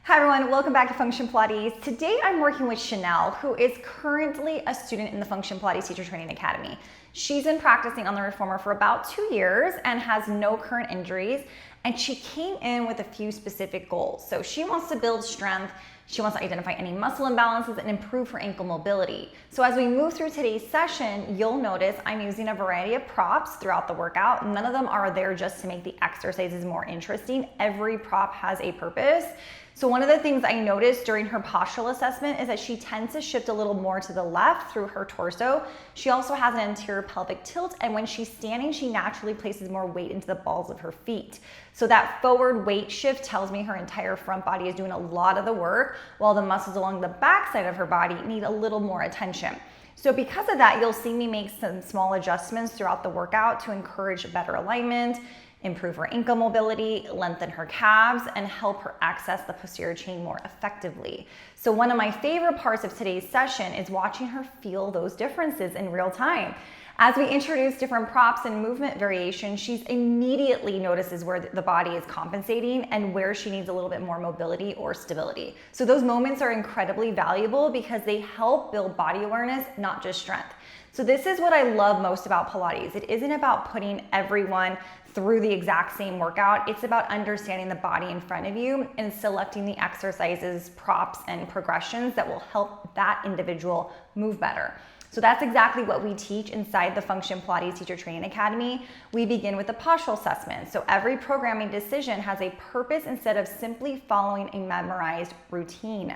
Hi everyone, welcome back to Function Pilates. Today I'm working with Chanel, who is currently a student in the Function Pilates Teacher Training Academy. She's been practicing on the Reformer for about 2 years and has no current injuries, and she came in with a few specific goals. So she wants to build strength, she wants to identify any muscle imbalances and improve her ankle mobility. So as we move through today's session, you'll notice I'm using a variety of props throughout the workout. None of them are there just to make the exercises more interesting. Every prop has a purpose. So one of the things I noticed during her postural assessment is that she tends to shift a little more to the left through her torso. She also has an anterior pelvic tilt, and when she's standing, she naturally places more weight into the balls of her feet. So that forward weight shift tells me her entire front body is doing a lot of the work, while the muscles along the back side of her body need a little more attention. So because of that, you'll see me make some small adjustments throughout the workout to encourage better alignment, improve her ankle mobility, lengthen her calves, and help her access the posterior chain more effectively. So one of my favorite parts of today's session is watching her feel those differences in real time. As we introduce different props and movement variations, she immediately notices where the body is compensating and where she needs a little bit more mobility or stability. So those moments are incredibly valuable because they help build body awareness, not just strength. So this is what I love most about Pilates. It isn't about putting everyone through the exact same workout. It's about understanding the body in front of you and selecting the exercises, props, and progressions that will help that individual move better. So that's exactly what we teach inside the Function Pilates Teacher Training Academy. We begin with a postural assessment. So every programming decision has a purpose instead of simply following a memorized routine.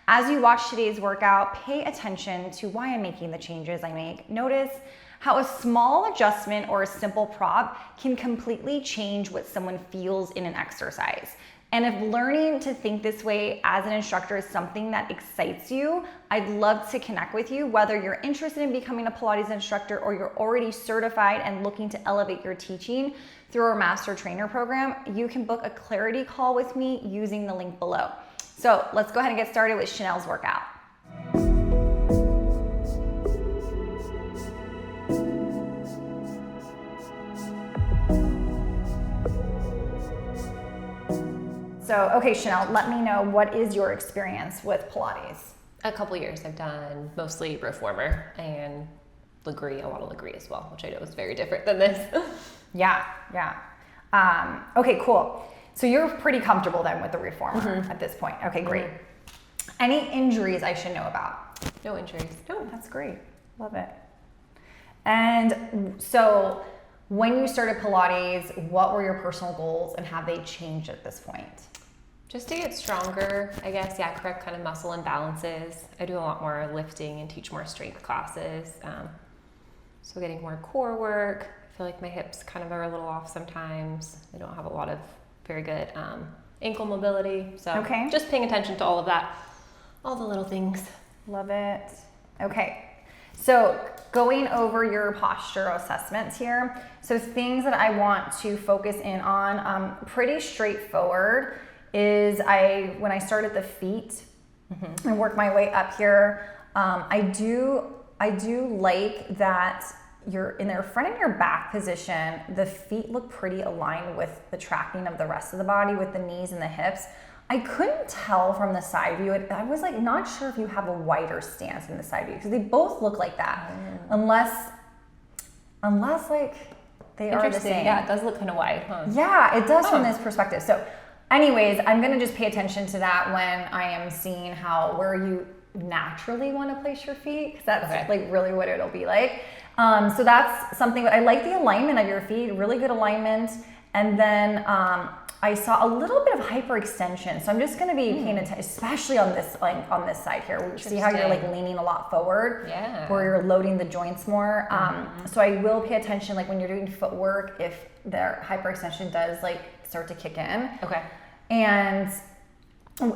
As you watch today's workout, pay attention to why I'm making the changes I make. Notice how a small adjustment or a simple prop can completely change what someone feels in an exercise. And if learning to think this way as an instructor is something that excites you, I'd love to connect with you. Whether you're interested in becoming a Pilates instructor or you're already certified and looking to elevate your teaching through our Master Trainer program, you can book a clarity call with me using the link below. So let's go ahead and get started with Chanel's workout. So, okay, Chanel, let me know, what is your experience with Pilates? A couple years. I've done mostly Reformer and Legree, a lot of Legree as well, which I know is very different than this. Yeah. Okay, cool. So you're pretty comfortable then with the Reformer at this point. Okay, great. Any injuries I should know about? No injuries. No, that's great. Love it. And so when you started Pilates, what were your personal goals and have they changed at this point? Just to get stronger, I guess, correct kind of muscle imbalances. I do a lot more lifting and teach more strength classes. So getting more core work. I feel like my hips kind of are a little off sometimes. I don't have a lot of very good ankle mobility. So just paying attention to all of that, all the little things. Love it. Okay. So going over your posture assessments here. So things that I want to focus in on, pretty straightforward, is when I start at the feet and work my way up here, I do like that you're in their front and your back position. The feet look pretty aligned with the tracking of the rest of the body with the knees and the hips. I couldn't tell from the side view. I was like not sure if you have a wider stance in the side view because they both look like that, unless like they are the same. Yeah, it does look kind of wide, huh? Yeah, it does from this perspective. So anyways, I'm gonna just pay attention to that when I am seeing where you naturally want to place your feet, because that's like really what it'll be like. So that's something. I like the alignment of your feet, really good alignment. And then I saw a little bit of hyperextension. So I'm just going to be paying attention, especially on this side here. See how you're like leaning a lot forward, where you're loading the joints more. So I will pay attention, like when you're doing footwork, if their hyperextension does like start to kick in. Okay. And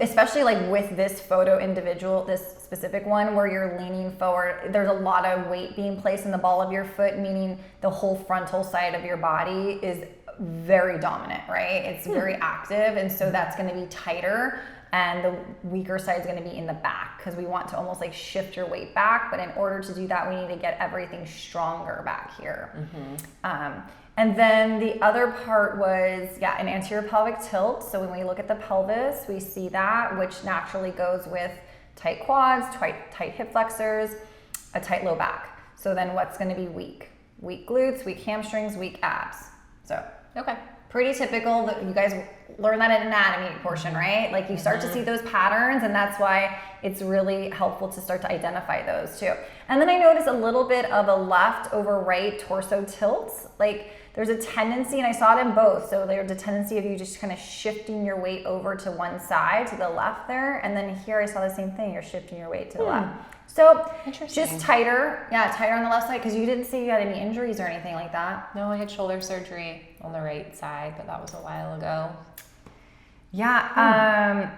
especially like with this photo individual, this specific one where you're leaning forward, there's a lot of weight being placed in the ball of your foot, meaning the whole frontal side of your body is very dominant, right? It's very active, and so that's going to be tighter, and the weaker side is going to be in the back because we want to almost like shift your weight back, but in order to do that, we need to get everything stronger back here. And then the other part was, yeah, an anterior pelvic tilt. So when we look at the pelvis, we see that, which naturally goes with tight quads, tight hip flexors, a tight low back. So then what's going to be weak? Weak glutes, weak hamstrings, weak abs. So, Okay. pretty typical that you guys learn that in anatomy portion, right? Like you start to see those patterns, and that's why it's really helpful to start to identify those too. And then I noticed a little bit of a left over right torso tilt. Like there's a tendency, and I saw it in both. So there's a tendency of you just kind of shifting your weight over to one side, to the left there. And then here I saw the same thing. You're shifting your weight to the left. So just tighter. Yeah, tighter on the left side, because you didn't say you had any injuries or anything like that. No, I had shoulder surgery on the right side, but that was a while ago. Yeah.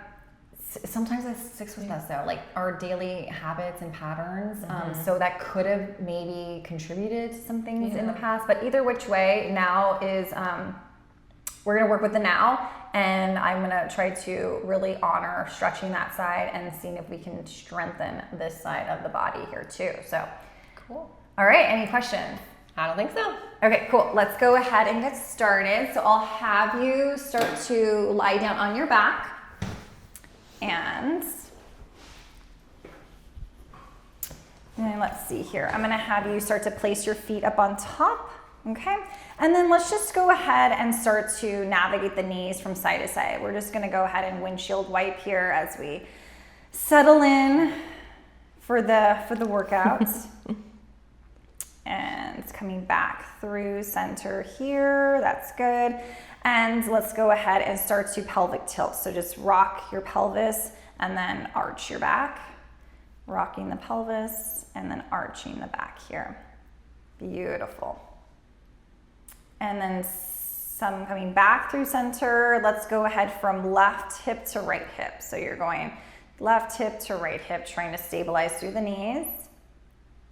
Sometimes that sticks with us though, like our daily habits and patterns. So that could have maybe contributed to some things in the past, but either which way, now is, we're gonna work with the now, and I'm gonna try to really honor stretching that side and seeing if we can strengthen this side of the body here too. So Cool. All right, any questions? I don't think so. Okay, cool. Let's go ahead and get started. So I'll have you start to lie down on your back, and let's see here. I'm gonna have you start to place your feet up on top, okay? And then let's just go ahead and start to navigate the knees from side to side. We're just gonna go ahead and windshield wipe here as we settle in for the workout. And coming back through center here, that's good. And let's go ahead and start to pelvic tilt. So just rock your pelvis and then arch your back. Rocking the pelvis and then arching the back here. Beautiful. And then some coming back through center. Let's go ahead from left hip to right hip. So you're going left hip to right hip, trying to stabilize through the knees.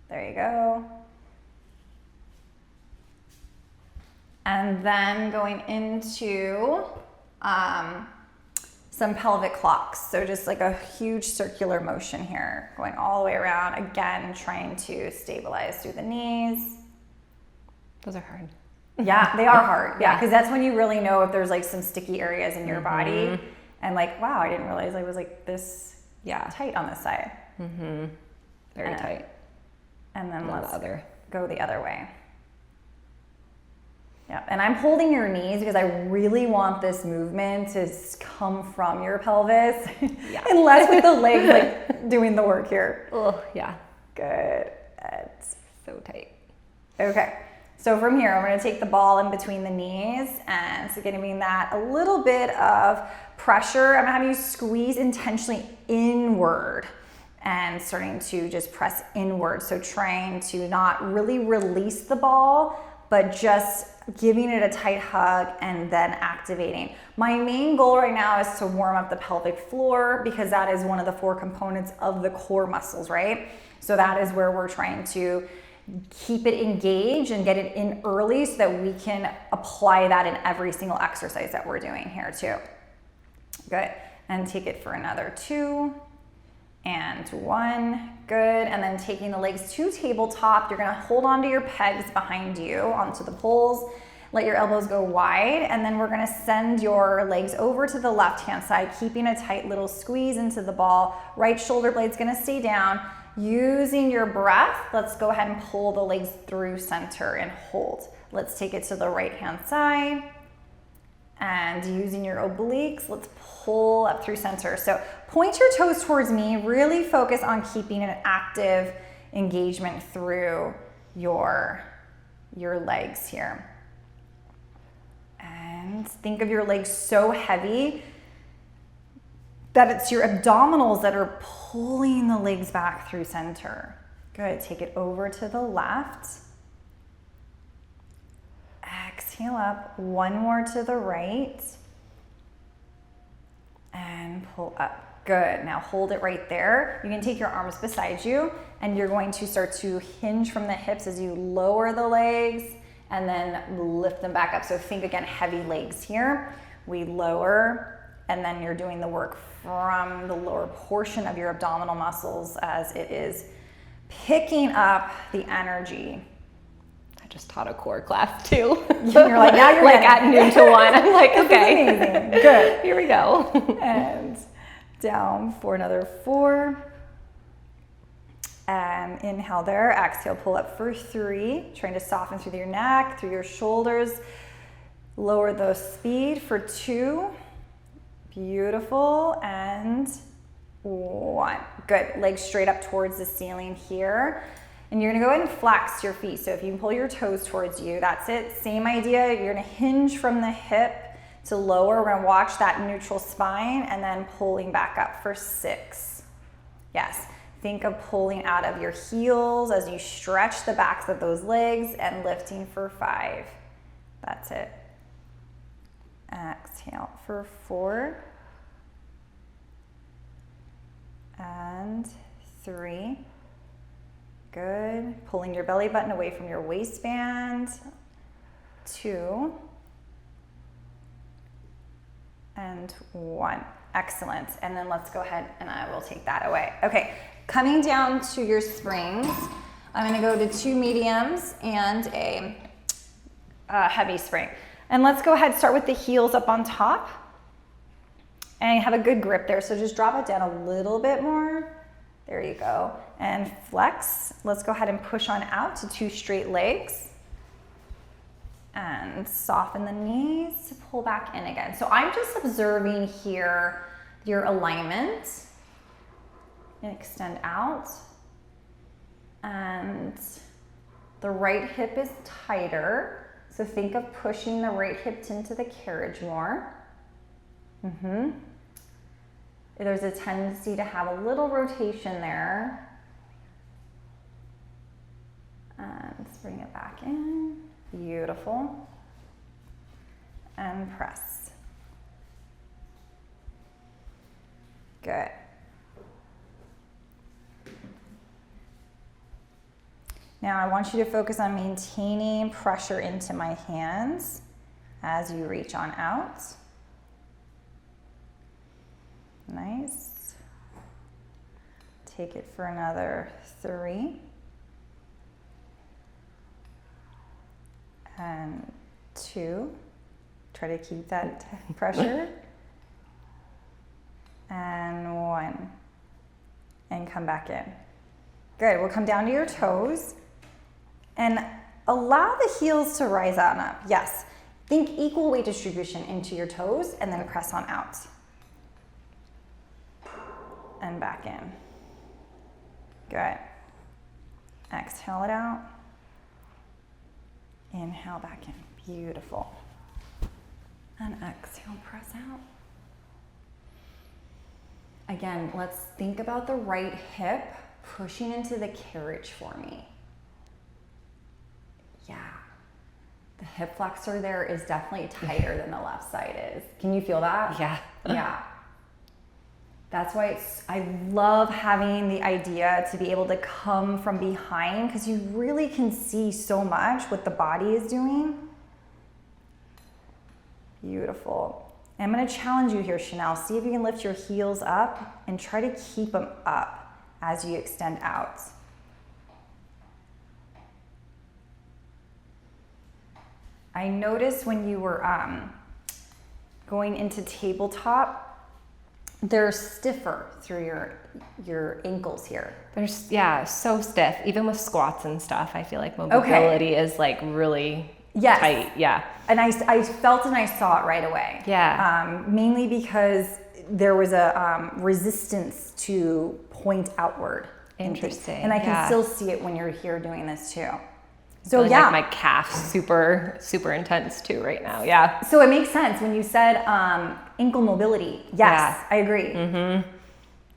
There you go. And then going into some pelvic clocks. So just like a huge circular motion here, going all the way around. Again, trying to stabilize through the knees. Those are hard. Yeah, they are hard. Yeah, because that's when you really know if there's like some sticky areas in your body. And like, wow, I didn't realize I was like this tight on this side. Very tight. And then let's go the other way. Yeah, and I'm holding your knees because I really want this movement to come from your pelvis. Yeah. And less with the legs like doing the work here. Oh, yeah. Good. It's so tight. Okay. So from here, I'm going to take the ball in between the knees, and so giving that a little bit of pressure. I'm going to have you squeeze intentionally inward and starting to just press inward. So trying to not really release the ball, but just giving it a tight hug and then activating. My main goal right now is to warm up the pelvic floor, because that is one of the 4 components of the core muscles, right? So that is where we're trying to keep it engaged and get it in early so that we can apply that in every single exercise that we're doing here too. Good. And take it for another 2 and 1. Good. And then taking the legs to tabletop, you're going to hold onto your pegs behind you onto the poles. Let your elbows go wide, and then we're going to send your legs over to the left hand side, keeping a tight little squeeze into the ball. Right shoulder blade's going to stay down. Using your breath, let's go ahead and pull the legs through center and hold. Let's take it to the right hand side. And using your obliques, let's pull up through center. So point your toes towards me, really focus on keeping an active engagement through your legs here. And think of your legs so heavy that it's your abdominals that are pulling the legs back through center. Good, take it over to the left. Exhale up, 1 more to the right. And pull up, good. Now hold it right there. You can take your arms beside you, and you're going to start to hinge from the hips as you lower the legs and then lift them back up. So think again, heavy legs here. We lower, and then you're doing the work from the lower portion of your abdominal muscles as it is picking up the energy. just taught a core class too. You're like, now you're like at noon to 1. I'm like, okay, amazing. Good. Here we go. And down for another 4. And inhale there. Exhale, pull up for 3. Trying to soften through your neck, through your shoulders. Lower the speed for 2. Beautiful. And 1. Good. Legs straight up towards the ceiling here. And you're gonna go ahead and flex your feet. So if you can pull your toes towards you, that's it. Same idea. You're gonna hinge from the hip to lower. We're gonna watch that neutral spine and then pulling back up for 6. Yes. Think of pulling out of your heels as you stretch the backs of those legs and lifting for 5. That's it. Exhale for 4. And 3. Good. Pulling your belly button away from your waistband. 2. And 1. Excellent. And then let's go ahead and I will take that away. Okay. Coming down to your springs, I'm going to go to 2 mediums and a heavy spring. And let's go ahead and start with the heels up on top. And have a good grip there. So just drop it down a little bit more. There you go. And flex. Let's go ahead and push on out to 2 straight legs. And soften the knees to pull back in again. So I'm just observing here your alignment. And extend out. And the right hip is tighter. So think of pushing the right hip into the carriage more. There's a tendency to have a little rotation there. And let's bring it back in. Beautiful. And press. Good. Now I want you to focus on maintaining pressure into my hands as you reach on out. Nice. Take it for another 3. And 2. Try to keep that pressure. And 1. And come back in. Good. We'll come down to your toes. And allow the heels to rise out and up. Yes. Think equal weight distribution into your toes and then press on out. And back in. Good. Exhale it out. Inhale back in. Beautiful. And exhale, press out. Again, let's think about the right hip pushing into the carriage for me. Yeah. The hip flexor there is definitely tighter than the left side is. Can you feel that? Yeah. Yeah. That's why I love having the idea to be able to come from behind, because you really can see so much what the body is doing. Beautiful. I'm going to challenge you here, Chanel. See if you can lift your heels up and try to keep them up as you extend out. I noticed when you were going into tabletop, they're stiffer through your ankles here. They're so stiff. Even with squats and stuff, I feel like mobility is like really tight. Yeah. And I felt and I saw it right away. Yeah. Mainly because there was a resistance to point outward. Interesting. And I can still see it when you're here doing this too. So like my calf super intense too right now. Yeah. So it makes sense when you said ankle mobility. Yes, I agree. Mm-hmm.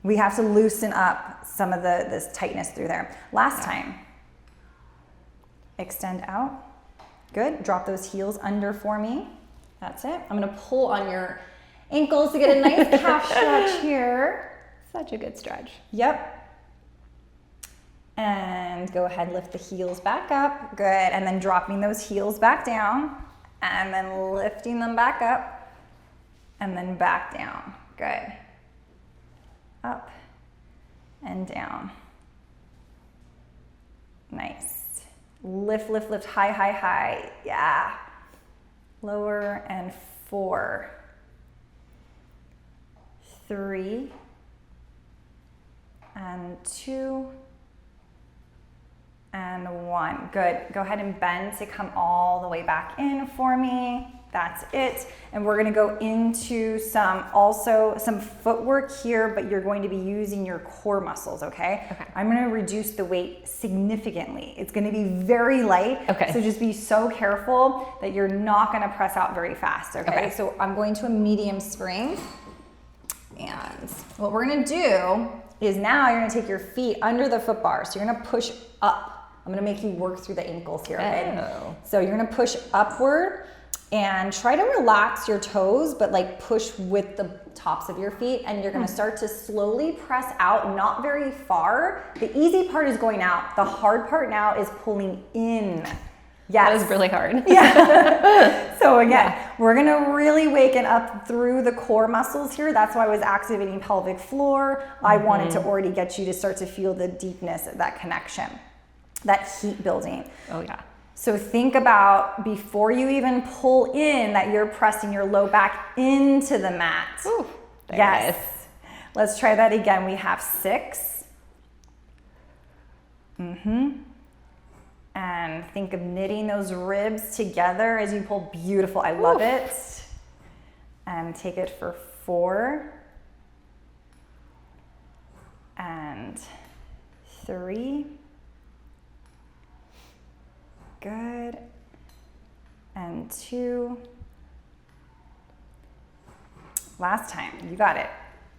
We have to loosen up some of this tightness through there. Last time. Extend out. Good. Drop those heels under for me. That's it. I'm going to pull on your ankles to get a nice calf stretch here. Such a good stretch. Yep. And go ahead and lift the heels back up. Good. And then dropping those heels back down. And then lifting them back up. And then back down. Good. Up and down. Nice. Lift, lift, lift, high, high, high. Yeah. Lower, and 4, 3, and 2, and 1. Good. Go ahead and bend to come all the way back in for me. That's it. And we're gonna go into some footwork here, but you're going to be using your core muscles, okay? I'm gonna reduce the weight significantly. It's gonna be very light, so just be so careful that you're not gonna press out very fast, okay? So I'm going to a medium spring, and what we're gonna do is now you're gonna take your feet under the foot bar, so you're gonna push up. I'm gonna make you work through the ankles here, okay? So you're gonna push upward, and try to relax your toes, but like push with the tops of your feet, and you're gonna start to slowly press out, not very far. The easy part is going out. The hard part now is pulling in. Yes. That is really hard. Yeah. So again, we're gonna really waken up through the core muscles here. That's why I was activating pelvic floor. I wanted to already get you to start to feel the deepness of that connection, that heat building. Oh yeah. So think about, before you even pull in, that you're pressing your low back into the mat. Ooh, yes. Let's try that again. We have 6. And think of knitting those ribs together as you pull. Beautiful. I love it. And take it for 4. And 3. Good. And 2. Last time. You got it.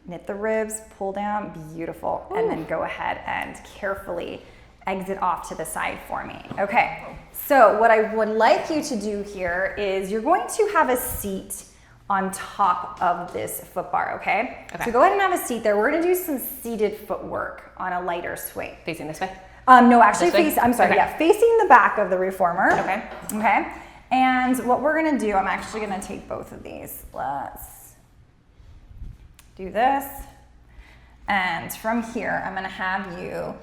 Knit the ribs, pull down. Beautiful. And then go ahead and carefully exit off to the side for me. Okay. So what I would like you to do here is you're going to have a seat on top of this foot bar, okay? So go ahead and have a seat there. We're gonna do some seated footwork on a lighter swing. Facing this way? No, actually facing the back of the reformer. Okay. And what we're gonna do, I'm actually gonna take both of these. Let's do this. And from here, I'm gonna have you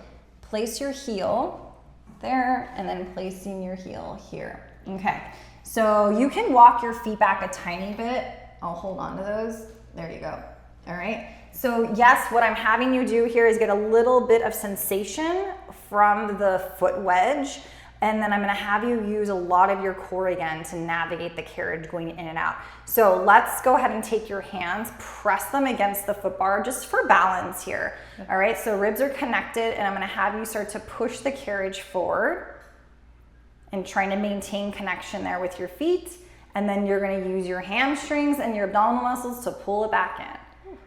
place your heel there, and then placing your heel here. Okay. So you can walk your feet back a tiny bit. I'll hold on to those. There you go. All right. So yes, what I'm having you do here is get a little bit of sensation from the foot wedge, and then I'm gonna have you use a lot of your core again to navigate the carriage going in and out. So let's go ahead and take your hands, press them against the foot bar just for balance here. All right, so ribs are connected, and I'm gonna have you start to push the carriage forward and trying to maintain connection there with your feet. And then you're gonna use your hamstrings and your abdominal muscles to pull it back in.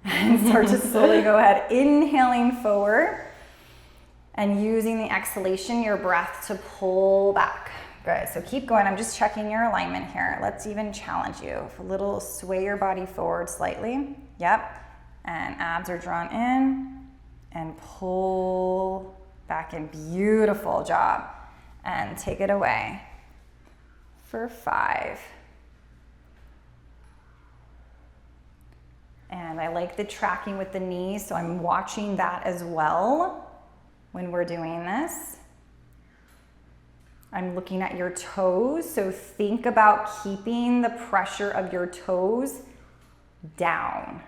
And start to slowly go ahead, inhaling forward and using the exhalation, your breath, to pull back. Good, so keep going. I'm just checking your alignment here. Let's even challenge you. A little sway your body forward slightly. Yep, and abs are drawn in and pull back in. Beautiful job. And take it away for 5. And I like the tracking with the knees, so I'm watching that as well when we're doing this. I'm looking at your toes, so think about keeping the pressure of your toes down.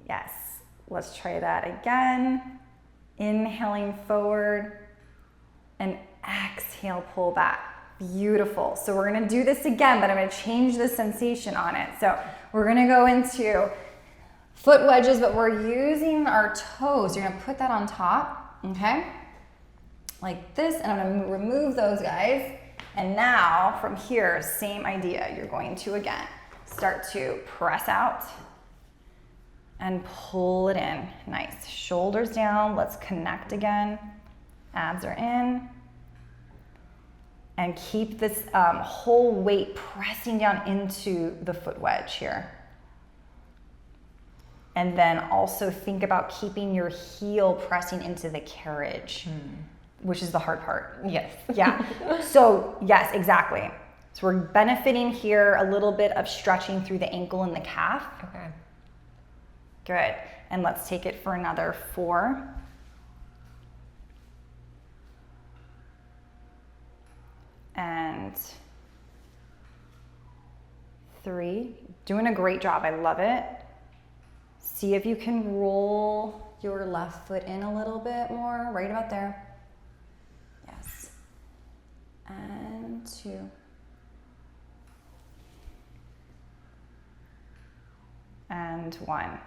Yes, let's try that again. Inhaling forward and exhale, pull back. Beautiful. So we're gonna do this again, but I'm gonna change the sensation on it. So we're gonna go into foot wedges, but we're using our toes. You're gonna put that on top, okay? Like this, and I'm gonna remove those guys. And now from here, same idea. You're going to, again, start to press out and pull it in. Nice. Shoulders down. Let's connect again. Abs are in. And keep this whole weight pressing down into the foot wedge here. And then also think about keeping your heel pressing into the carriage, which is the hard part. Yes. Yeah. So yes, exactly. So we're benefiting here a little bit of stretching through the ankle and the calf. Okay. Good. And let's take it for another 4. and 3. Doing a great job, I love it. See if you can roll your left foot in a little bit more, right about there. Yes. And 2. And 1.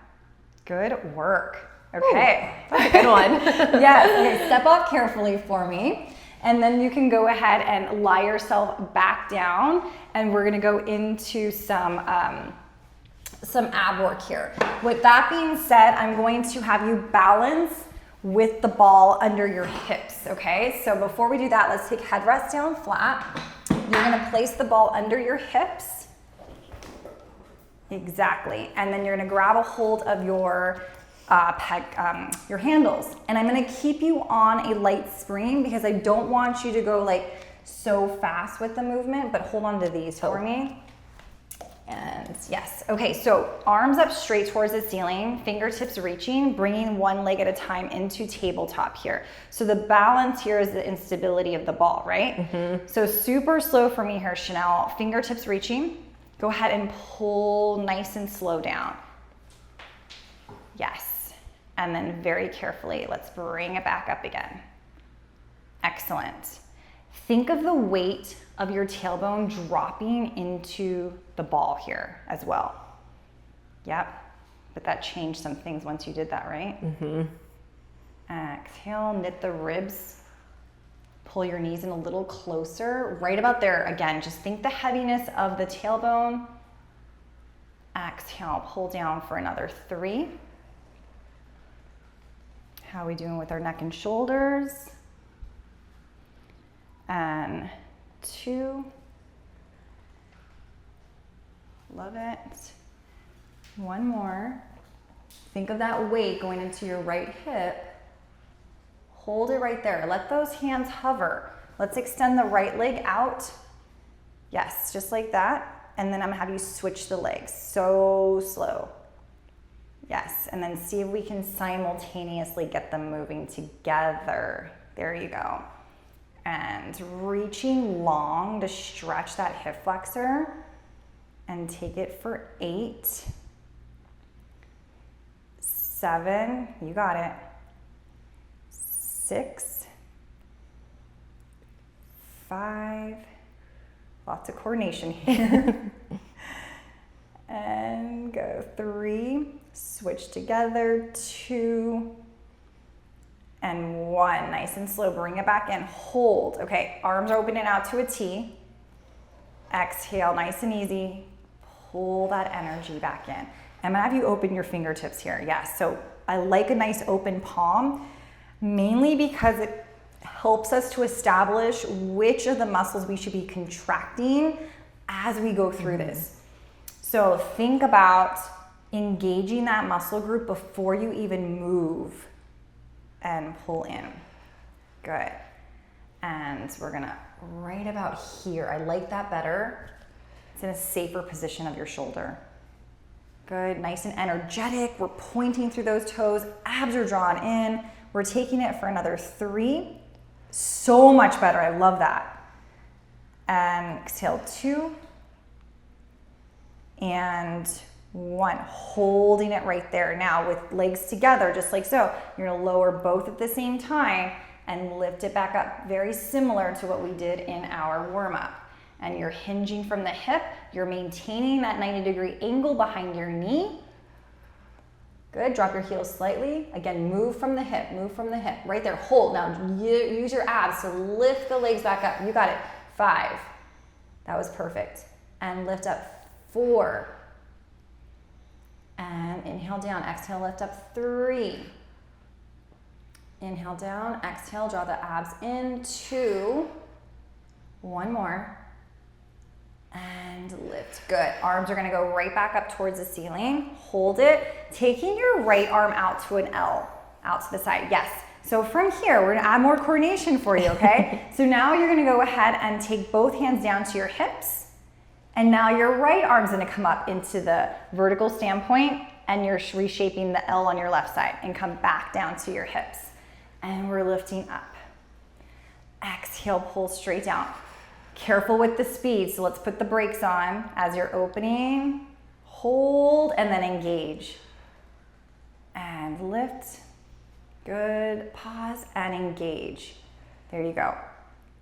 Good work. Okay. Ooh, that's a good one. Yes. Okay, step off carefully for me. And then you can go ahead and lie yourself back down, and we're gonna go into some ab work here. With that being said, I'm going to have you balance with the ball under your hips, okay? So before we do that, let's take headrest down flat. You're gonna place the ball under your hips. Exactly. And then you're gonna grab a hold of your handles. And I'm gonna keep you on a light spring because I don't want you to go like so fast with the movement, but hold on to these for me. And yes, okay, so arms up straight towards the ceiling, fingertips reaching, bringing one leg at a time into tabletop here. So the balance here is the instability of the ball, right? Mm-hmm. So super slow for me here, Chanel. Fingertips reaching. Go ahead and pull nice and slow down. Yes, and then very carefully, let's bring it back up again. Excellent. Think of the weight of your tailbone dropping into the ball here as well. Yep, but that changed some things once you did that, right? Mm-hmm. Exhale, knit the ribs. Pull your knees in a little closer, right about there. Again, just think the heaviness of the tailbone. Exhale, pull down for another 3. How are we doing with our neck and shoulders? And 2. Love it. 1 more. Think of that weight going into your right hip. Hold it right there. Let those hands hover. Let's extend the right leg out. Yes, just like that. And then I'm gonna have you switch the legs. So slow. Yes, and then see if we can simultaneously get them moving together. There you go. And reaching long to stretch that hip flexor. And take it for 8. 7, you got it. 6, 5, lots of coordination here. And go 3, switch together, 2, and 1. Nice and slow, bring it back in, hold. Okay, arms are opening out to a T. Exhale, nice and easy. Pull that energy back in. I'm gonna have you open your fingertips here. Yes, so I like a nice open palm, mainly because it helps us to establish which of the muscles we should be contracting as we go through this. So think about engaging that muscle group before you even move and pull in. Good. And we're gonna right about here. I like that better. It's in a safer position of your shoulder. Good, nice and energetic. We're pointing through those toes. Abs are drawn in. We're taking it for another 3. So much better, I love that. And exhale, 2. And 1, holding it right there. Now with legs together, just like so, you're gonna lower both at the same time and lift it back up, very similar to what we did in our warm-up. And you're hinging from the hip, you're maintaining that 90-degree angle behind your knee. Good, drop your heels slightly. Again, move from the hip, right there, hold. Now use your abs to lift the legs back up. You got it, 5. That was perfect. And lift up, 4. And inhale down, exhale, lift up, 3. Inhale down, exhale, draw the abs in, 2. 1 more. And lift, good. Arms are gonna go right back up towards the ceiling. Hold it, taking your right arm out to an L, out to the side, yes. So from here, we're gonna add more coordination for you, okay? So now you're gonna go ahead and take both hands down to your hips. And now your right arm's gonna come up into the vertical standpoint, and you're reshaping the L on your left side and come back down to your hips. And we're lifting up. Exhale, pull straight down. Careful with the speed. So let's put the brakes on as you're opening. Hold and then engage. And lift. Good. Pause and engage. There you go.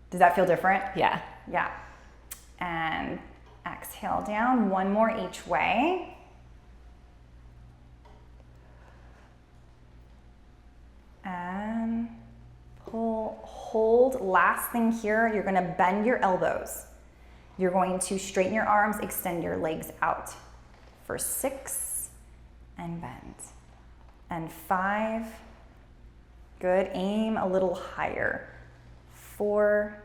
Does that feel different? Yeah. Yeah. And exhale down. One more each way. And pull, hold. Last thing here, you're gonna bend your elbows. You're going to straighten your arms, extend your legs out for 6 and bend. And 5, good, aim a little higher. 4,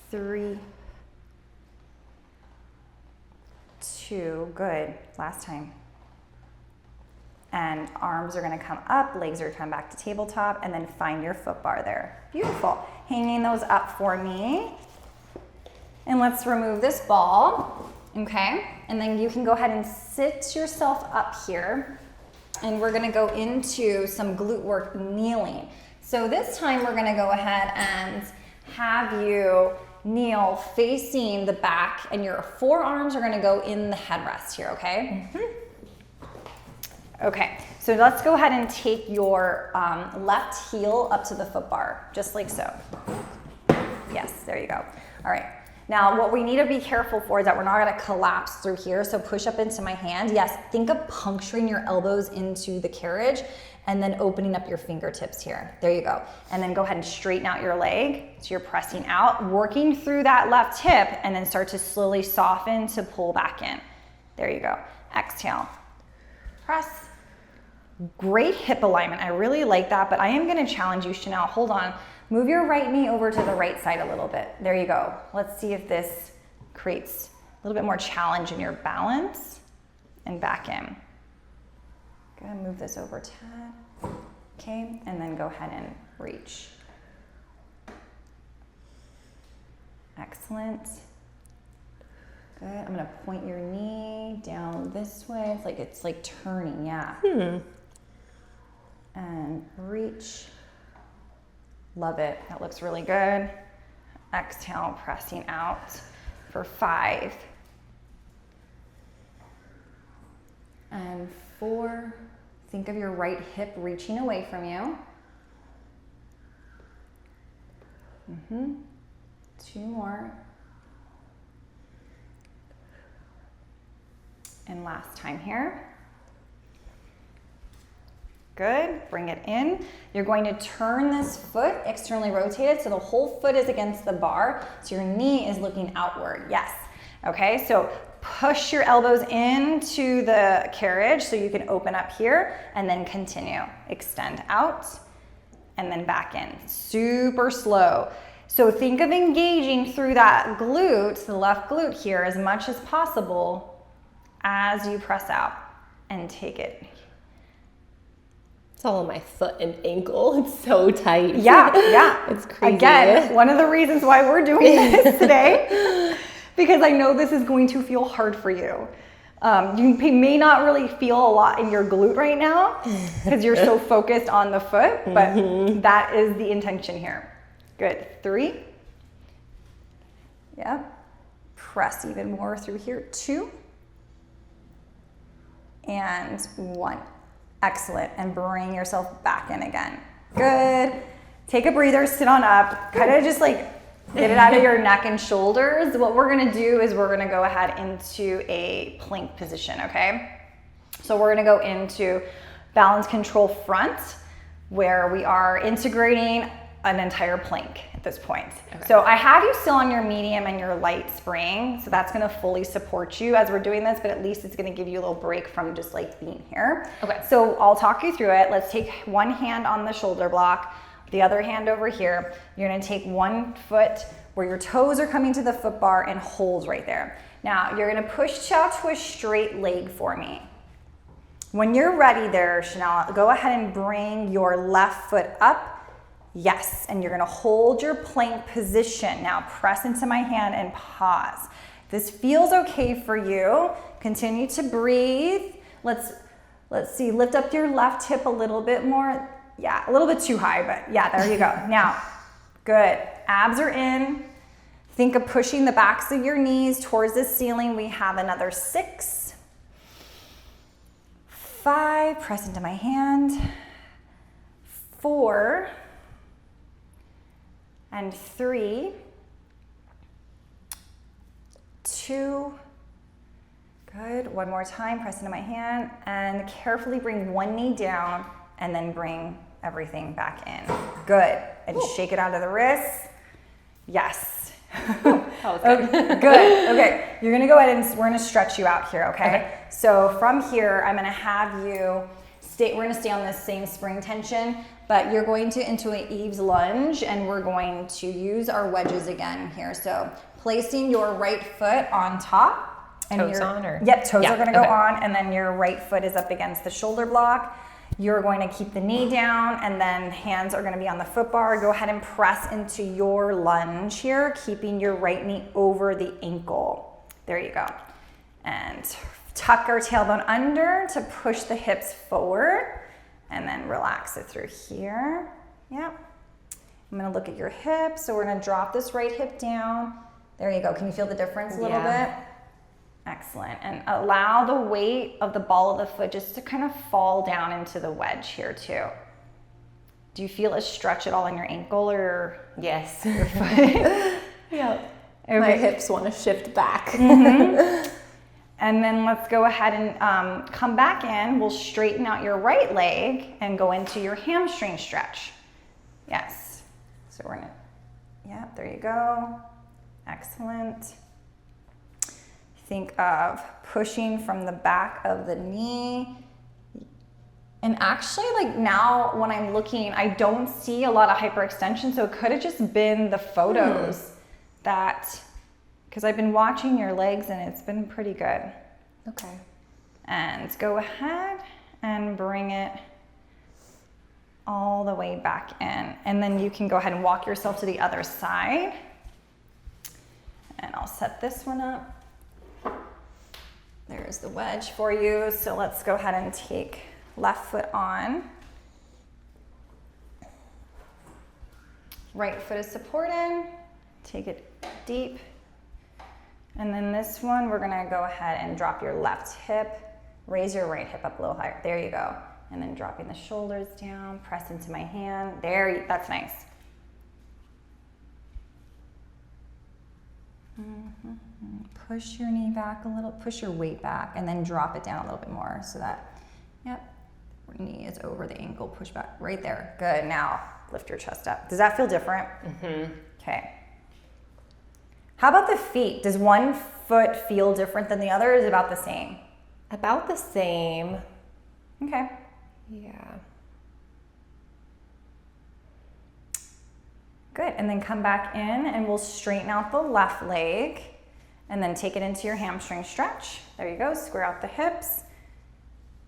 3, 2, good, last time. And arms are gonna come up, legs are coming back to tabletop, and then find your foot bar there. Beautiful. Hanging those up for me. And let's remove this ball, okay? And then you can go ahead and sit yourself up here, and we're gonna go into some glute work kneeling. So this time we're gonna go ahead and have you kneel facing the back, and your forearms are gonna go in the headrest here, okay? Okay, so let's go ahead and take your left heel up to the foot bar, just like so. Yes, there you go. All right, now what we need to be careful for is that we're not gonna collapse through here, so push up into my hand. Yes, think of puncturing your elbows into the carriage and then opening up your fingertips here. There you go. And then go ahead and straighten out your leg. So you're pressing out, working through that left hip, and then start to slowly soften to pull back in. There you go. Exhale. Press. Great hip alignment. I really like that, but I am gonna challenge you, Chanel. Hold on. Move your right knee over to the right side a little bit. There you go. Let's see if this creates a little bit more challenge in your balance and back in. Gonna move this over 10. Okay, and then go ahead and reach. Excellent. Good. I'm gonna point your knee down this way. It's like turning, yeah. And reach. Love it. That looks really good. Exhale, pressing out for 5. And 4. Think of your right hip reaching away from you. 2 more. And last time here. Good, bring it in. You're going to turn this foot externally rotated so the whole foot is against the bar, so your knee is looking outward, yes. Okay, so push your elbows into the carriage so you can open up here and then continue. Extend out and then back in, super slow. So think of engaging through that glute, the left glute here, as much as possible as you press out and take it. It's all on my foot and ankle. It's so tight. Yeah, yeah. It's crazy. Again, one of the reasons why we're doing this today, because I know this is going to feel hard for you. You may not really feel a lot in your glute right now because you're so focused on the foot, but that is the intention here. Good. 3. Yeah. Press even more through here. 2. And 1. Excellent. And bring yourself back in again. Good. Take a breather, sit on up, kind of just like get it out of your neck and shoulders. What we're gonna do is we're gonna go ahead into a plank position, okay? So we're gonna go into balance control front, where we are integrating an entire plank at this point. Okay. So I have you still on your medium and your light spring, so that's gonna fully support you as we're doing this, but at least it's gonna give you a little break from just like being here. Okay. So I'll talk you through it. Let's take one hand on the shoulder block, the other hand over here. You're gonna take one foot where your toes are coming to the foot bar and hold right there. Now you're gonna push out to a straight leg for me. When you're ready there, Chanel, go ahead and bring your left foot up. Yes, and you're gonna hold your plank position. Now press into my hand and pause. This feels okay for you. Continue to breathe. Let's see, lift up your left hip a little bit more. Yeah, a little bit too high, but yeah, there you go. Now, good. Abs are in. Think of pushing the backs of your knees towards the ceiling. We have another 6, 5, press into my hand, 4, and 3, 2, good. One more time, press into my hand, and carefully bring one knee down, and then bring everything back in. Good. And shake it out of the wrists. Yes. That was good. Good. Okay. You're gonna go ahead and we're gonna stretch you out here. Okay. So from here, I'm gonna have you stay. We're gonna stay on this same spring tension, but you're going to into an Eve's lunge, and we're going to use our wedges again here. So placing your right foot on top, and toes on, or toes are gonna go on, and then your right foot is up against the shoulder block. You're going to keep the knee down, and then hands are going to be on the foot bar. Go ahead and press into your lunge here, keeping your right knee over the ankle. There you go. And tuck our tailbone under to push the hips forward, and then relax it through here. Yep. I'm going to look at your hips. So we're going to drop this right hip down. There you go. Can you feel the difference a little bit? Excellent. And allow the weight of the ball of the foot just to kind of fall down into the wedge here too. Do you feel a stretch at all in your ankle or yes. your foot? Yeah. My hips want to shift back. Mm-hmm. And then let's go ahead and come back in. We'll straighten out your right leg and go into your hamstring stretch. Yes. So we're gonna, there you go. Excellent. Think of pushing from the back of the knee. And actually, like now when I'm looking, I don't see a lot of hyperextension. So it could have just been the photos that, because I've been watching your legs and it's been pretty good. Okay. And go ahead and bring it all the way back in. And then you can go ahead and walk yourself to the other side. And I'll set this one up. There's the wedge for you. So let's go ahead and take left foot on. Right foot is supported. Take it deep. And then this one, we're gonna go ahead and drop your left hip. Raise your right hip up a little higher. There you go. And then dropping the shoulders down, press into my hand. There, that's nice. Push your knee back a little, push your weight back, and then drop it down a little bit more so that, knee is over the ankle, push back, right there. Good, now lift your chest up. Does that feel different? Mm-hmm. Okay. How about the feet? Does one foot feel different than the other, or is it about the same? About the same. Okay. Yeah. Good, and then come back in and we'll straighten out the left leg and then take it into your hamstring stretch. There you go, square out the hips.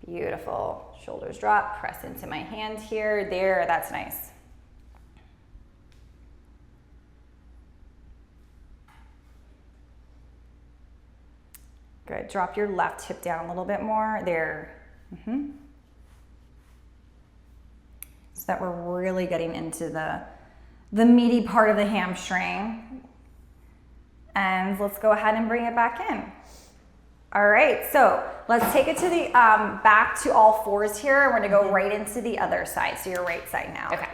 Beautiful, shoulders drop, press into my hand here. There, that's nice. Good, drop your left hip down a little bit more. There. So that we're really getting into the meaty part of the hamstring. And let's go ahead and bring it back in. All right, so let's take it to the back to all fours here. We're gonna go right into the other side, so your right side now. Okay.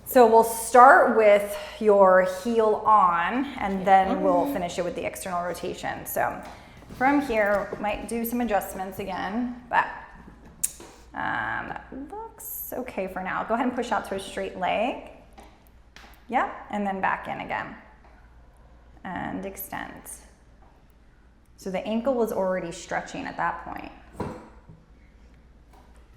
So we'll start with your heel on, and then we'll finish it with the external rotation. So from here, might do some adjustments again, but that looks okay for now. Go ahead and push out to a straight leg. Yep, and then back in again. And extend. So the ankle was already stretching at that point.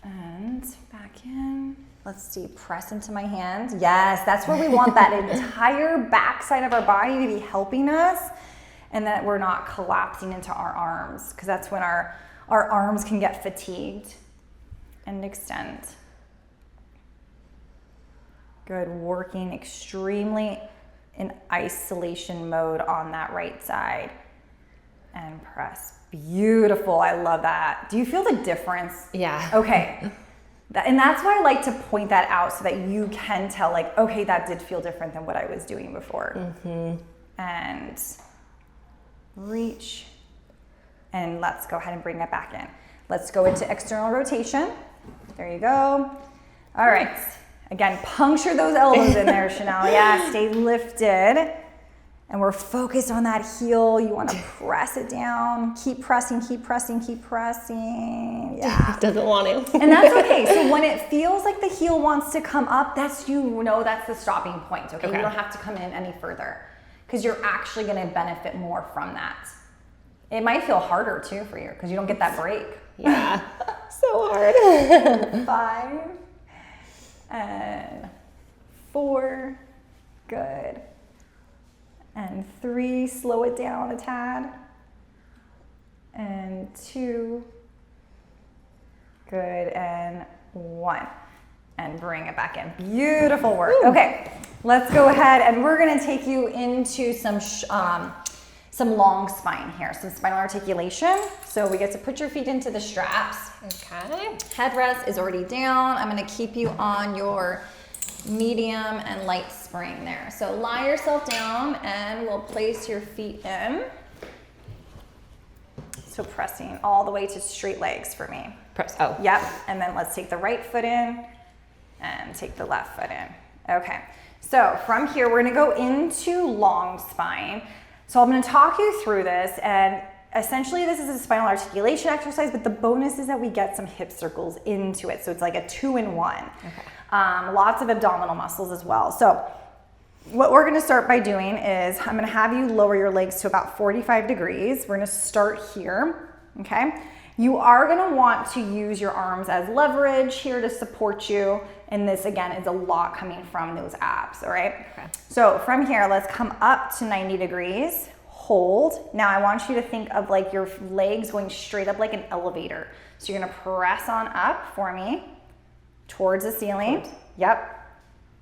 And back in. Let's see, press into my hands. Yes, that's where we want that entire back side of our body to be helping us, and that we're not collapsing into our arms, because that's when our arms can get fatigued. And extend. Good, working extremely in isolation mode on that right side. And press. Beautiful, I love that. Do you feel the difference? Yeah. Okay. And that's why I like to point that out so that you can tell like, okay, that did feel different than what I was doing before. And reach. And let's go ahead and bring that back in. Let's go into external rotation. There you go. All right. Again, puncture those elbows in there, Chanel. Yeah, stay lifted. And we're focused on that heel. You want to press it down. Keep pressing, keep pressing, keep pressing. Yeah. Doesn't want to. And that's okay. So when it feels like the heel wants to come up, that's, you know, that's the stopping point. Okay. You don't have to come in any further because you're actually going to benefit more from that. It might feel harder too for you because you don't get that break. Yeah. So hard. 5 and 4. Good. And 3, slow it down a tad. And 2. Good. And 1. And bring it back in. Beautiful work. Woo. Okay, let's go ahead and we're gonna take you into some long spine here, some spinal articulation. So we get to put your feet into the straps. Okay. Headrest is already down. I'm gonna keep you on your medium and light spring there. So lie yourself down and we'll place your feet in. So pressing all the way to straight legs for me. Press, oh. Yep, and then let's take the right foot in and take the left foot in. Okay, so from here, we're gonna go into long spine. So I'm gonna talk you through this, and essentially this is a spinal articulation exercise, but the bonus is that we get some hip circles into it. So it's like a 2-in-1. Okay. Lots of abdominal muscles as well. So what we're gonna start by doing is I'm gonna have you lower your legs to about 45 degrees. We're gonna start here, okay? You are gonna want to use your arms as leverage here to support you. And this again is a lot coming from those abs, all right? Okay. So from here, let's come up to 90 degrees, hold. Now I want you to think of like your legs going straight up like an elevator. So you're gonna press on up for me towards the ceiling. Yep,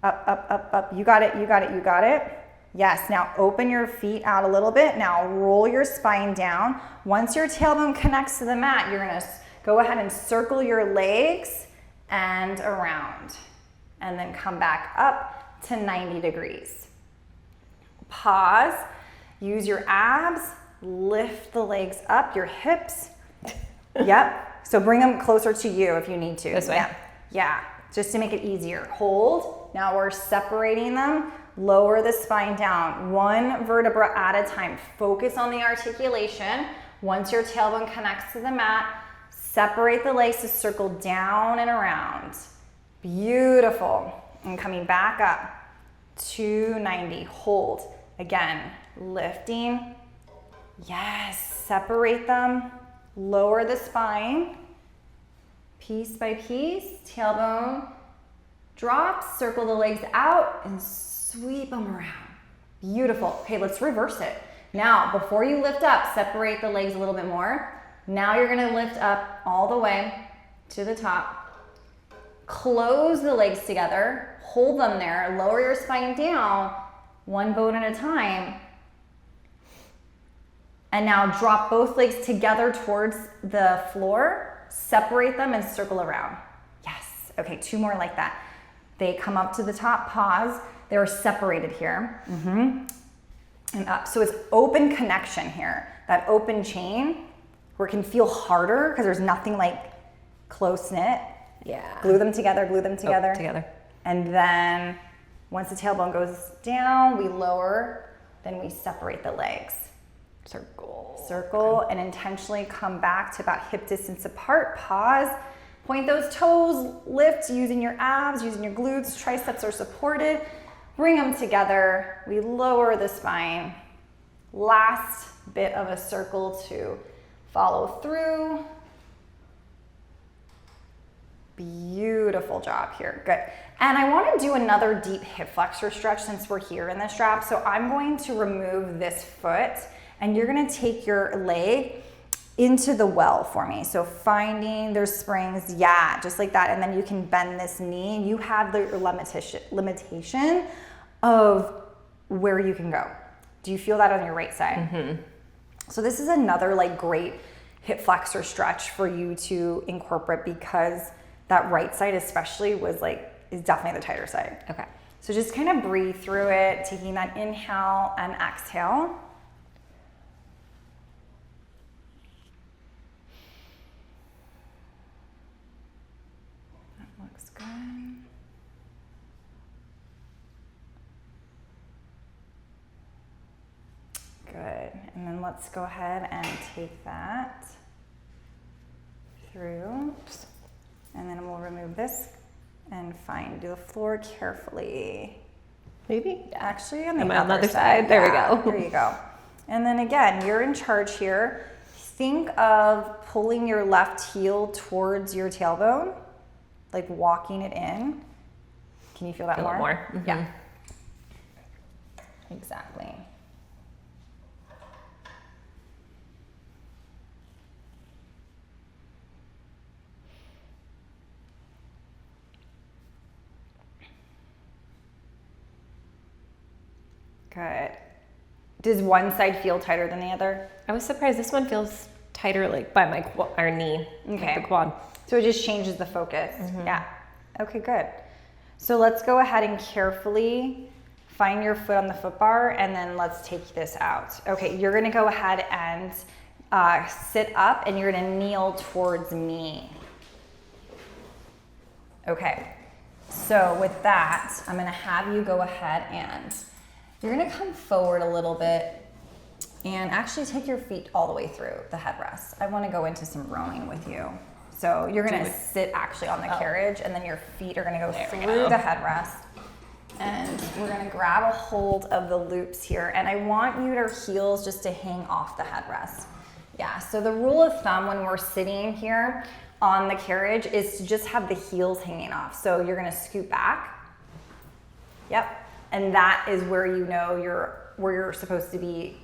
up, up, up, up. You got it, you got it, you got it. Yes, now open your feet out a little bit. Now roll your spine down. Once your tailbone connects to the mat, you're gonna go ahead and circle your legs and around. And then come back up to 90 degrees. Pause, use your abs, lift the legs up, your hips. Yep, so bring them closer to you if you need to. This way? Yeah, yeah, just to make it easier. Hold, now we're separating them. Lower the spine down, 1 vertebra at a time. Focus on the articulation. Once your tailbone connects to the mat, separate the legs to circle down and around. Beautiful. And coming back up to 90. Hold. Again, lifting. Yes, separate them. Lower the spine. Piece by piece, tailbone drops, circle the legs out and sweep them around. Beautiful. Okay, let's reverse it. Now, before you lift up, separate the legs a little bit more. Now you're gonna lift up all the way to the top. Close the legs together, hold them there, lower your spine down, 1 bone at a time. And now drop both legs together towards the floor, separate them and circle around. Yes, okay, 2 more like that. They come up to the top, pause. They were separated here. And up. So it's open connection here. That open chain where it can feel harder because there's nothing like close knit. Yeah. Glue them together, glue them together. Oh, together. And then once the tailbone goes down, we lower, then we separate the legs. Circle. Circle and intentionally come back to about hip distance apart. Pause. Point those toes, lift using your abs, using your glutes, triceps are supported. Bring them together. We lower the spine. Last bit of a circle to follow through. Beautiful job here. Good. And I want to do another deep hip flexor stretch since we're here in the strap. So I'm going to remove this foot and you're going to take your leg into the well for me. So finding there's springs, yeah, just like that. And then you can bend this knee. You have the limitation of where you can go. Do you feel that on your right side? So this is another like great hip flexor stretch for you to incorporate because that right side especially is definitely the tighter side. Okay. So just kind of breathe through it, taking that inhale and exhale. That looks good. Good. And then let's go ahead and take that through. Oops. And then we'll remove this and do the floor carefully. Maybe? Actually, on the other side. There we go. There you go. And then again, you're in charge here. Think of pulling your left heel towards your tailbone, like walking it in. Can you feel that more? A little more. Mm-hmm. Yeah. Exactly. Good. Does one side feel tighter than the other? I was surprised. This one feels tighter, like by my knee, Okay. like the quad. So it just changes the focus. Yeah. Okay, good. So let's go ahead and carefully find your foot on the foot bar, and then let's take this out. Okay, you're gonna go ahead and sit up, and you're gonna kneel towards me. Okay. So with that, I'm gonna have you go ahead and you're gonna come forward a little bit and actually take your feet all the way through the headrest. I wanna go into some rowing with you. So you're gonna sit actually on the carriage, and then your feet are gonna go through the headrest. And we're gonna grab a hold of the loops here, and I want your heels just to hang off the headrest. Yeah, so the rule of thumb when we're sitting here on the carriage is to just have the heels hanging off. So you're gonna scoot back. Yep. And that is where you know where you're supposed to be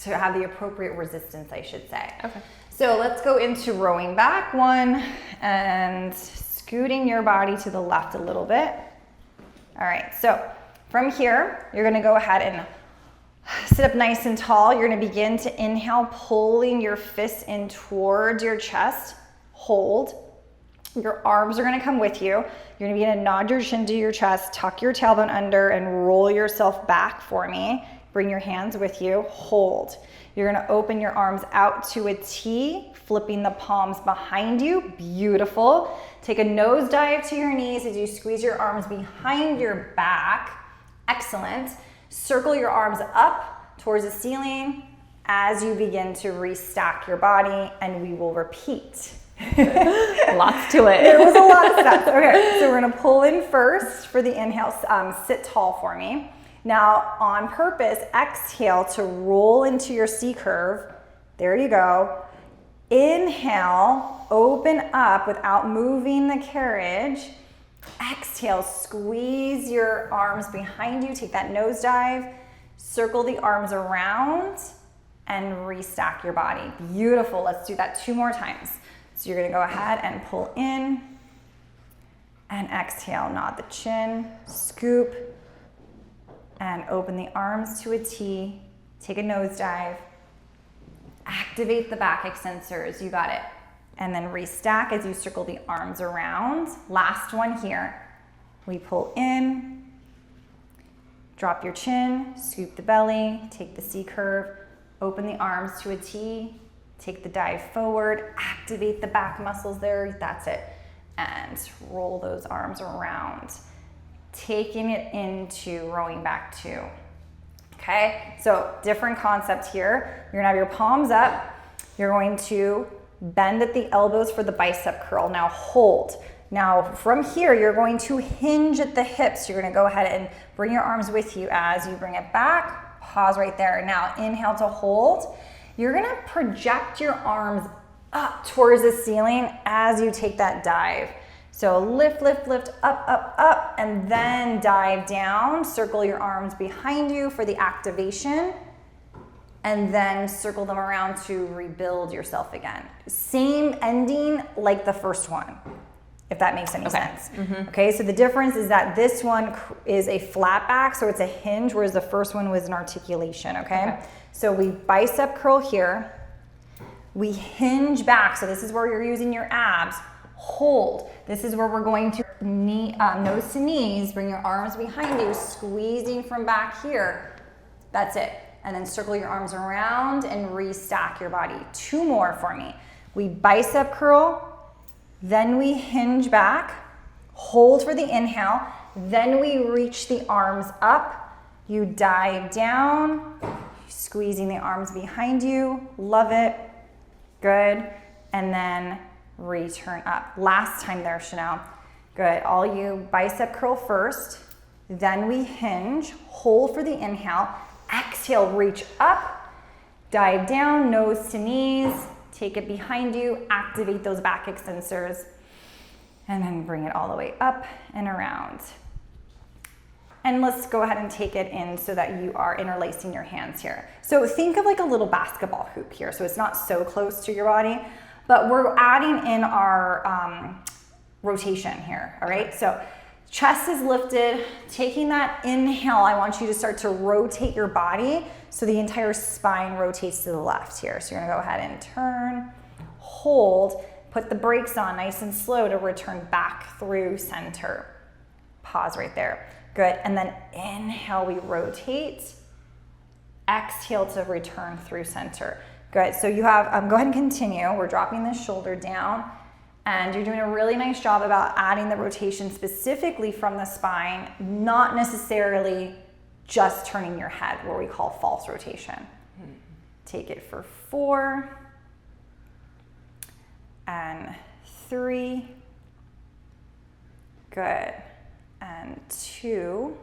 to have the appropriate resistance, I should say. Okay. So let's go into rowing back one and scooting your body to the left a little bit. All right, so from here, you're gonna go ahead and sit up nice and tall. You're gonna begin to inhale, pulling your fists in towards your chest. Hold. Your arms are gonna come with you. You're gonna begin to nod your chin to your chest, tuck your tailbone under, and roll yourself back for me. Bring your hands with you, hold. You're gonna open your arms out to a T, flipping the palms behind you, beautiful. Take a nosedive to your knees as you squeeze your arms behind your back, excellent. Circle your arms up towards the ceiling as you begin to restack your body, and we will repeat. Lots to it. There was a lot of steps. Okay, so we're gonna pull in first for the inhale, sit tall for me. Now, on purpose, exhale to roll into your C curve. There you go. Inhale, open up without moving the carriage. Exhale, squeeze your arms behind you. Take that nosedive, circle the arms around, and restack your body. Beautiful. Let's do that 2 more times. So you're gonna go ahead and pull in and exhale, nod the chin, scoop, and open the arms to a T. Take a nosedive, activate the back extensors, you got it. And then restack as you circle the arms around. Last one here. We pull in, drop your chin, scoop the belly, take the C curve, open the arms to a T, take the dive forward, activate the back muscles there, that's it. And roll those arms around. Taking it into rowing back 2. Okay, so different concept here. You're gonna have your palms up. You're going to bend at the elbows for the bicep curl. Now hold. Now from here, you're going to hinge at the hips. You're gonna go ahead and bring your arms with you as you bring it back. Pause right there. Now inhale to hold. You're gonna project your arms up towards the ceiling as you take that dive. So lift, lift, lift, up, up, up, and then dive down. Circle your arms behind you for the activation, and then circle them around to rebuild yourself again. Same ending like the first one, if that makes any sense. Mm-hmm. Okay, so the difference is that this one is a flat back, so it's a hinge, whereas the first one was an articulation, okay? So we bicep curl here, we hinge back, so this is where you're using your abs, hold. This is where we're going to nose to knees, bring your arms behind you, squeezing from back here. That's it. And then circle your arms around and restack your body. 2 more for me. We bicep curl, then we hinge back, hold for the inhale, then we reach the arms up, you dive down, squeezing the arms behind you, love it, good, and then return up. Last time there, Chanel. Good, all you bicep curl first, then we hinge, hold for the inhale, exhale, reach up, dive down, nose to knees, take it behind you, activate those back extensors, and then bring it all the way up and around. And let's go ahead and take it in so that you are interlacing your hands here. So think of like a little basketball hoop here. So it's not so close to your body, but we're adding in our rotation here, all right? So chest is lifted, taking that inhale, I want you to start to rotate your body so the entire spine rotates to the left here. So you're gonna go ahead and turn, hold, put the brakes on nice and slow to return back through center. Pause right there. Good, and then inhale, we rotate. Exhale to return through center. Good, so you have, go ahead and continue. We're dropping the shoulder down. And you're doing a really nice job about adding the rotation specifically from the spine, not necessarily just turning your head, what we call false rotation. Take it for 4 and 3. Good. And 2.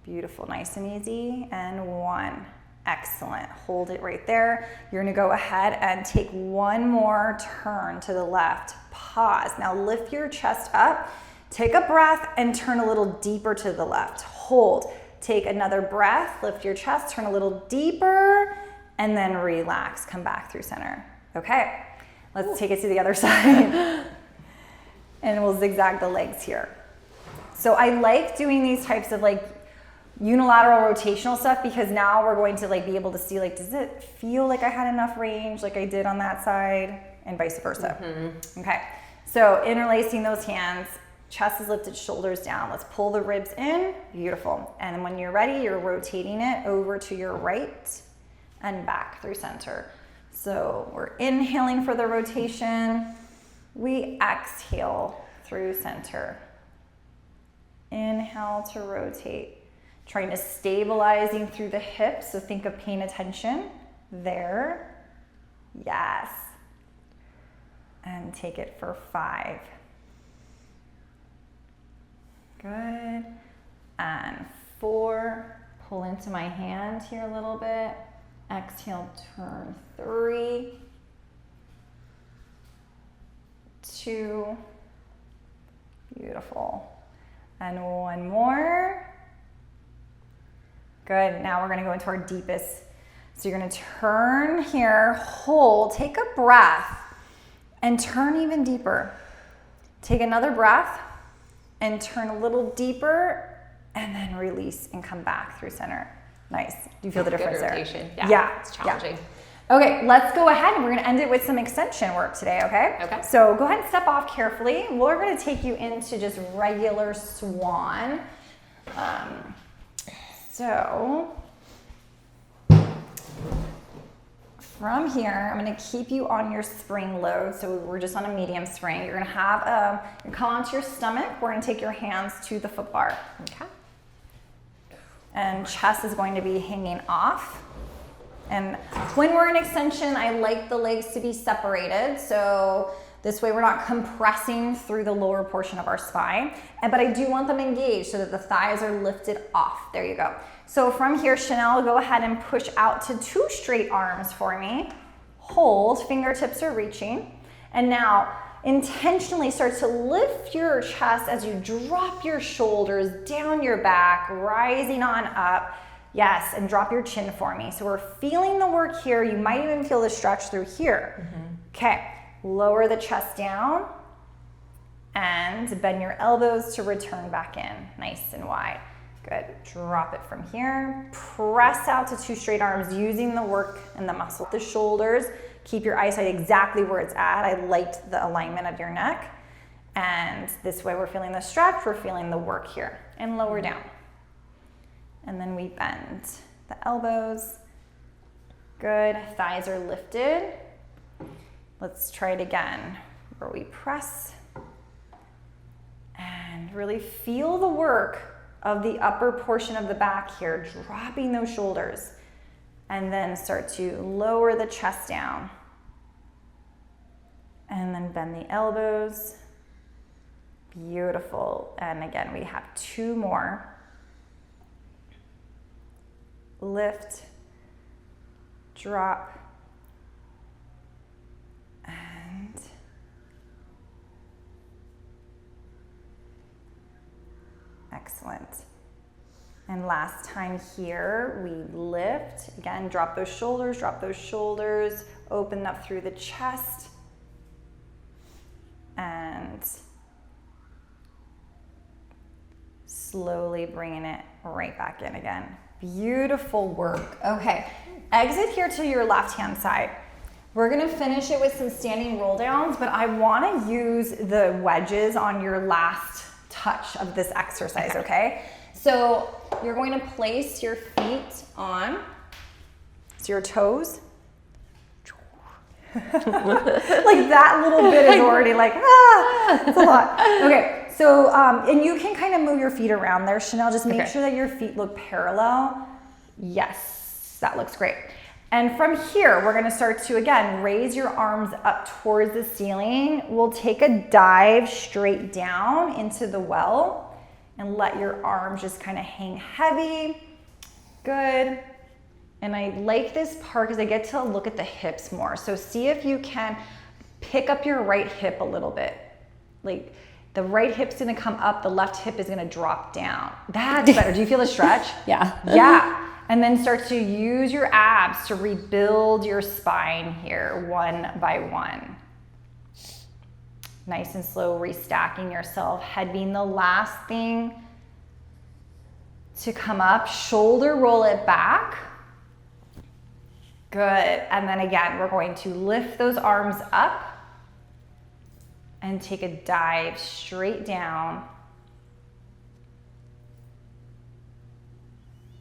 Beautiful, nice and easy. And 1. Excellent. Hold it right there. You're gonna go ahead and take 1 more turn to the left. Pause. Now lift your chest up, take a breath, and turn a little deeper to the left. Hold. Take another breath, lift your chest, turn a little deeper, and then relax. Come back through center. Okay, let's take it to the other side. And we'll zigzag the legs here. So I like doing these types of like unilateral rotational stuff because now we're going to like be able to see like, does it feel like I had enough range like I did on that side, and vice versa. Okay, so interlacing those hands, chest is lifted, shoulders down. Let's pull the ribs in, beautiful. And then when you're ready, you're rotating it over to your right and back through center. So we're inhaling for the rotation, we exhale through center. Inhale to rotate. Trying to stabilizing through the hips, so think of paying attention there. Yes. And take it for 5. Good. And 4. Pull into my hand here a little bit. Exhale, turn 3. 2. Beautiful. And 1 more. Good, now we're gonna go into our deepest. So you're gonna turn here, hold, take a breath, and turn even deeper. Take another breath, and turn a little deeper, and then release and come back through center. Nice, do you feel the difference there? Rotation. Yeah, it's challenging. Yeah. Okay, let's go ahead and we're gonna end it with some extension work today, okay? Okay. So go ahead and step off carefully. We're gonna take you into just regular swan. So from here, I'm gonna keep you on your spring load. So we're just on a medium spring. You're gonna have, you come onto your stomach. We're gonna take your hands to the foot bar. Okay. And chest is going to be hanging off. And when we're in extension, I like the legs to be separated. So this way we're not compressing through the lower portion of our spine. But I do want them engaged so that the thighs are lifted off. There you go. So from here, Chanel, go ahead and push out to 2 straight arms for me. Hold, fingertips are reaching. And now intentionally start to lift your chest as you drop your shoulders down your back, rising on up. Yes, and drop your chin for me. So we're feeling the work here. You might even feel the stretch through here. Okay, lower the chest down and bend your elbows to return back in, nice and wide. Good, drop it from here. Press out to 2 straight arms using the work and the muscle. The shoulders, Keep your eyesight exactly where it's at. I liked the alignment of your neck. And this way we're feeling the stretch, we're feeling the work here. And lower down. And then we bend the elbows. Good, thighs are lifted. Let's try it again, where we press and really feel the work of the upper portion of the back here, dropping those shoulders. And then start to lower the chest down. And then bend the elbows. Beautiful. And again, we have 2 more. Lift, drop, and excellent. And last time here, we lift. Again, drop those shoulders, open up through the chest, and slowly bringing it right back in again. Beautiful work. Okay, exit here to your left-hand side. We're gonna finish it with some standing roll downs, but I wanna use the wedges on your last touch of this exercise, okay? So you're going to place your feet on, so your toes. Like that little bit is already like, it's a lot. Okay, so, and you can kind of move your feet around there, Chanel. Just make sure that your feet look parallel. Yes, that looks great. And from here, we're gonna start to, again, raise your arms up towards the ceiling. We'll take a dive straight down into the well and let your arms just kind of hang heavy. Good. And I like this part because I get to look at the hips more. So see if you can pick up your right hip a little bit. Like the right hip's gonna come up, the left hip is gonna drop down. That's better. Do you feel the stretch? Yeah. Yeah. And then start to use your abs to rebuild your spine here, one by one. Nice and slow, restacking yourself. Head being the last thing to come up. Shoulder roll it back. Good. And then again, we're going to lift those arms up and take a dive straight down.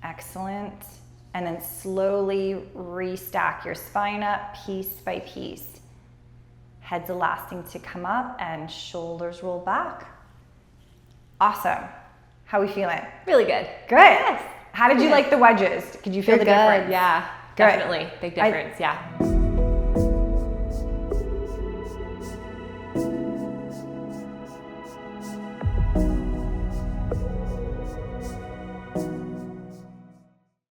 Excellent. And then slowly restack your spine up piece by piece. Head's the last thing to come up and shoulders roll back. Awesome. How are we feeling? Really good. Good. Yes. How did you like the wedges? Could you feel the difference? Yeah, Good. definitely. Big difference, yeah.